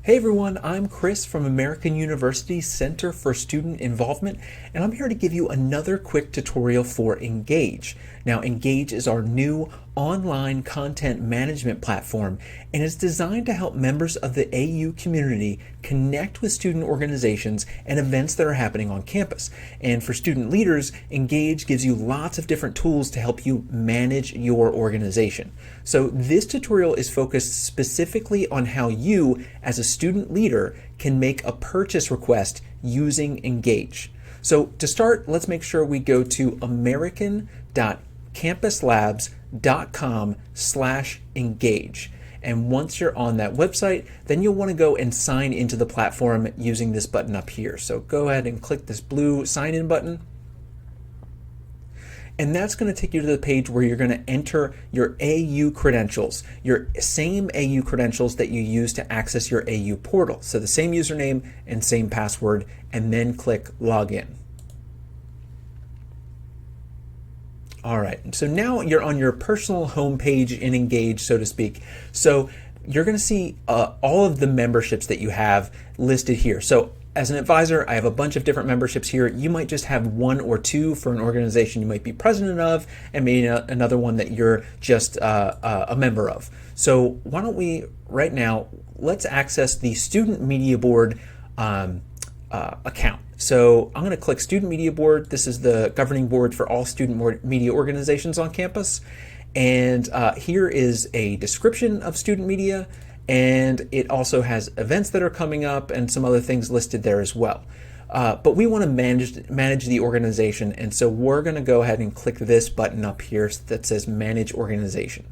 Hey everyone, I'm Chris from American University's Center for Student Involvement, and I'm here to give you another quick tutorial for Engage. Now, Engage is our new online content management platform, and it's designed to help members of the AU community connect with student organizations and events that are happening on campus. And for student leaders, Engage gives you lots of different tools to help you manage your organization. So this tutorial is focused specifically on how you, as a student leader, can make a purchase request using Engage. So to start, let's make sure we go to american.campuslabs.com/engage. And once you're on that website, then you'll want to go and sign into the platform using this button up here. So go ahead and click this blue sign in button. And that's going to take you to the page where you're going to enter your AU credentials, your same AU credentials that you use to access your AU portal. So the same username and same password, and then click login. All right, so now you're on your personal homepage in Engage, so to speak. So you're going to see all of the memberships that you have listed here. So as an advisor, I have a bunch of different memberships here. You might just have one or two for an organization you might be president of, and maybe another one that you're just a member of. So why don't we, right now, let's access the Student Media Board account. So I'm going to click Student Media Board. This is the governing board for all student media organizations on campus. And here is a description of student media. And it also has events that are coming up and some other things listed there as well. But we want to manage the organization, and so we're going to go ahead and click this button up here that says Manage Organization.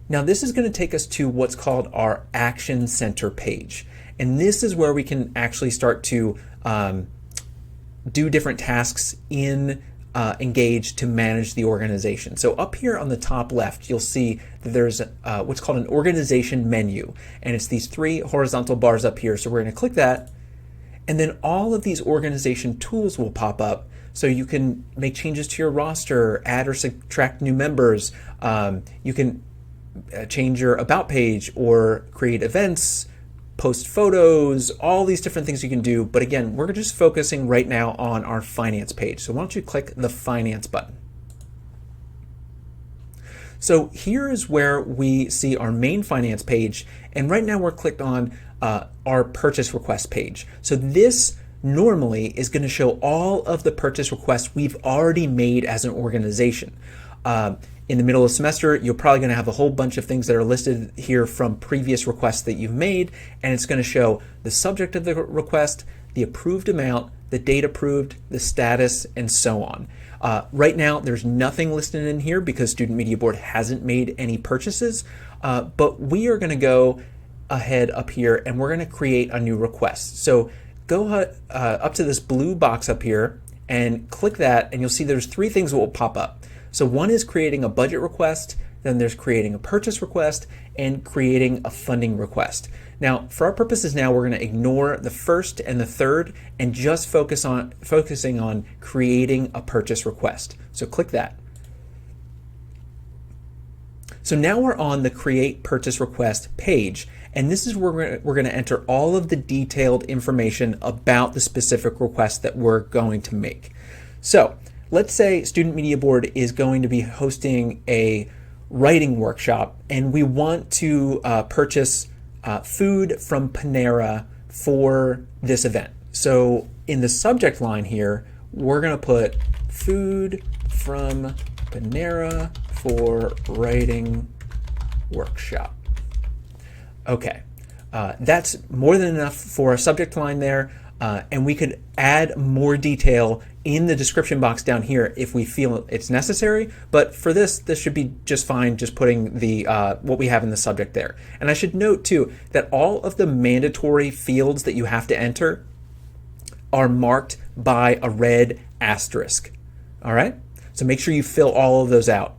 Now this is going to take us to what's called our Action Center page. And this is where we can actually start to do different tasks in Engage to manage the organization. So up here on the top left, you'll see that there's what's called an organization menu, and it's these three horizontal bars up here. So we're going to click that, and then all of these organization tools will pop up. So you can make changes to your roster, add or subtract new members. You can change your about page or create events, post photos, all these different things you can do. But again, we're just focusing right now on our finance page. So why don't you click the finance button? So here is where we see our main finance page. And right now we're clicked on our purchase request page. So this normally is going to show all of the purchase requests we've already made as an organization. In the middle of the semester, you're probably going to have a whole bunch of things that are listed here from previous requests that you've made, and it's going to show the subject of the request, the approved amount, the date approved, the status, and so on. Right now, there's nothing listed in here because Student Media Board hasn't made any purchases, but we are going to go ahead up here and we're going to create a new request. So go up to this blue box up here and click that, and you'll see there's three things that will pop up. So one is creating a budget request, then there's creating a purchase request, and creating a funding request. Now, for our purposes now, we're going to ignore the first and the third and just focusing on creating a purchase request. So click that. So now we're on the Create Purchase Request page, and this is where we're going to enter all of the detailed information about the specific request that we're going to make. So let's say Student Media Board is going to be hosting a writing workshop, and we want to purchase food from Panera for this event. So in the subject line here, we're going to put food from Panera for writing workshop. Okay, that's more than enough for a subject line there. And we could add more detail in the description box down here if we feel it's necessary. But for this should be just fine, just putting the what we have in the subject there. And I should note too that all of the mandatory fields that you have to enter are marked by a red asterisk. All right, so make sure you fill all of those out.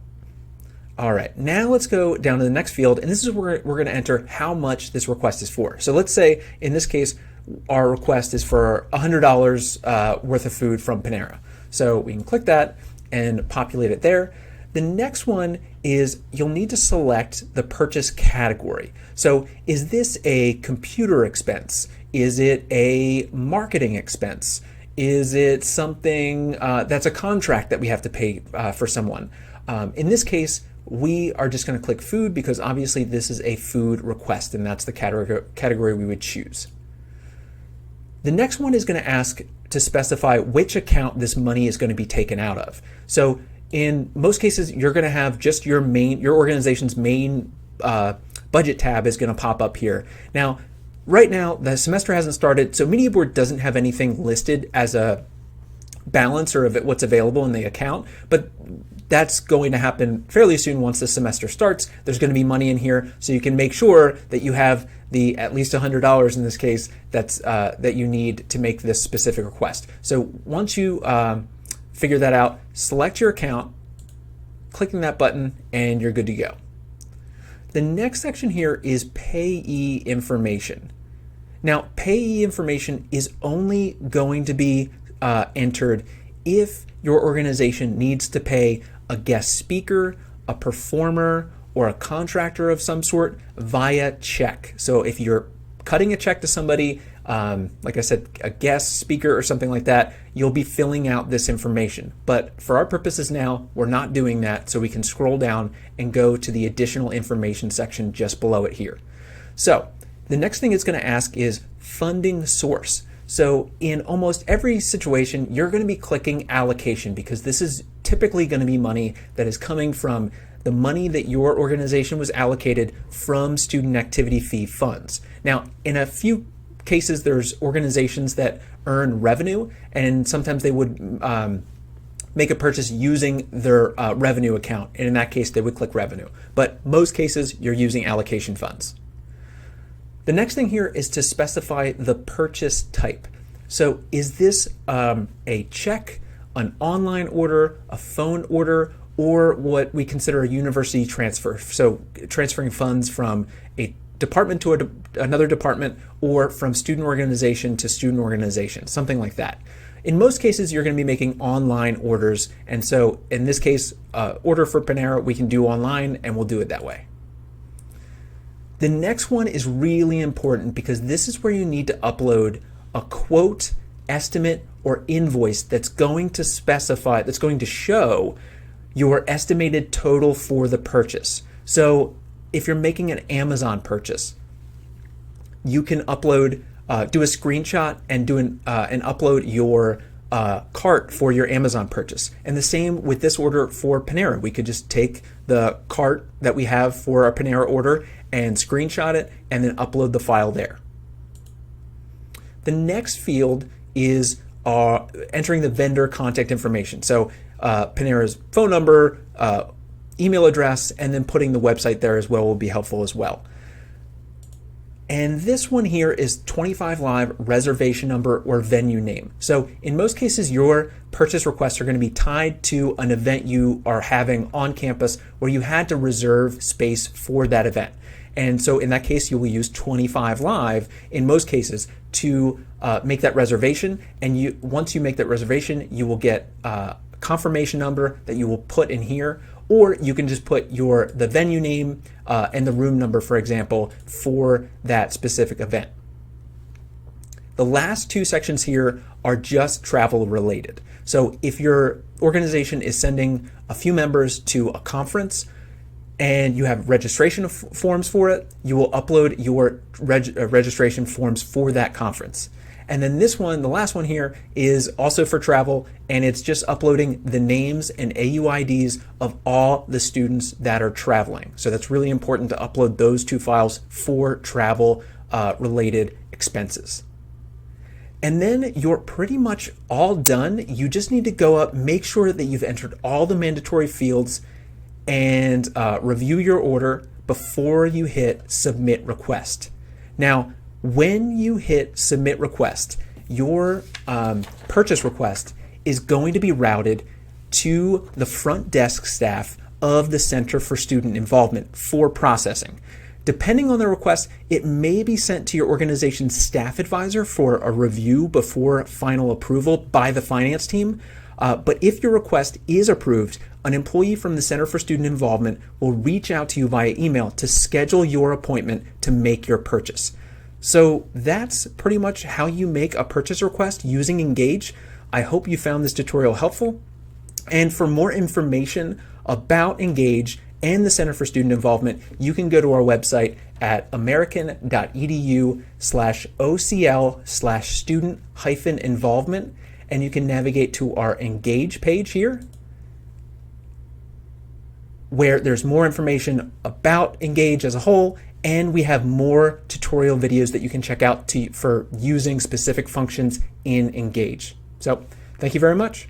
All right, now let's go down to the next field, and this is where we're going to enter how much this request is for. So let's say in this case, our request is for $100 worth of food from Panera. So we can click that and populate it there. The next one is you'll need to select the purchase category. So is this a computer expense? Is it a marketing expense? Is it something that's a contract that we have to pay for someone? In this case, we are just going to click food because obviously this is a food request and that's the category we would choose. The next one is going to ask to specify which account this money is going to be taken out of. So in most cases, you're going to have just your organization's main budget tab is going to pop up here. Now, right now, the semester hasn't started, so Media Board doesn't have anything listed as a balance or of what's available in the account, but that's going to happen fairly soon once the semester starts. There's going to be money in here, so you can make sure that you have the at least $100 in this case that you need to make this specific request. So once you figure that out, select your account, clicking that button, and you're good to go. The next section here is Payee Information. Now, Payee Information is only going to be entered if your organization needs to pay a guest speaker, a performer, or a contractor of some sort via check. So if you're cutting a check to somebody, like I said, a guest speaker or something like that, you'll be filling out this information. But for our purposes now, we're not doing that, so we can scroll down and go to the additional information section just below it here. So the next thing it's going to ask is funding source. So in almost every situation, you're going to be clicking allocation because this is typically going to be money that is coming from the money that your organization was allocated from student activity fee funds. Now, in a few cases, there's organizations that earn revenue, and sometimes they would make a purchase using their revenue account. And in that case, they would click revenue. But most cases, you're using allocation funds. The next thing here is to specify the purchase type. So is this a check, an online order, a phone order, or what we consider a university transfer? So transferring funds from a department to another department, or from student organization to student organization, something like that. In most cases, you're going to be making online orders. And so in this case, order for Panera, we can do online, and we'll do it that way. The next one is really important because this is where you need to upload a quote, estimate, or invoice that's going to specify, that's going to show your estimated total for the purchase. So if you're making an Amazon purchase, you can upload, do a screenshot and upload your cart for your Amazon purchase. And the same with this order for Panera. We could just take the cart that we have for our Panera order and screenshot it and then upload the file there. The next field is entering the vendor contact information. So Panera's phone number, email address, and then putting the website there as well will be helpful as well. And this one here is 25 Live reservation number or venue name. So in most cases, your purchase requests are going to be tied to an event you are having on campus where you had to reserve space for that event. And so in that case, you will use 25 Live in most cases to make that reservation. And once you make that reservation, you will get a confirmation number that you will put in here, or you can just put the venue name and the room number, for example, for that specific event. The last two sections here are just travel related. So if your organization is sending a few members to a conference and you have registration forms for it, you will upload your registration forms for that conference. And then this one, the last one here, is also for travel, and it's just uploading the names and AUIDs of all the students that are traveling. So that's really important to upload those two files for travel related expenses. And then you're pretty much all done. You just need to go up, make sure that you've entered all the mandatory fields, and review your order before you hit submit request. Now, when you hit submit request, your purchase request is going to be routed to the front desk staff of the Center for Student Involvement for processing. Depending on the request, it may be sent to your organization's staff advisor for a review before final approval by the finance team. But if your request is approved, an employee from the Center for Student Involvement will reach out to you via email to schedule your appointment to make your purchase. So that's pretty much how you make a purchase request using Engage. I hope you found this tutorial helpful. And for more information about Engage and the Center for Student Involvement, you can go to our website at american.edu/ocl/student-involvement, and you can navigate to our Engage page here, where there's more information about Engage as a whole, and we have more tutorial videos that you can check out for using specific functions in Engage. So thank you very much.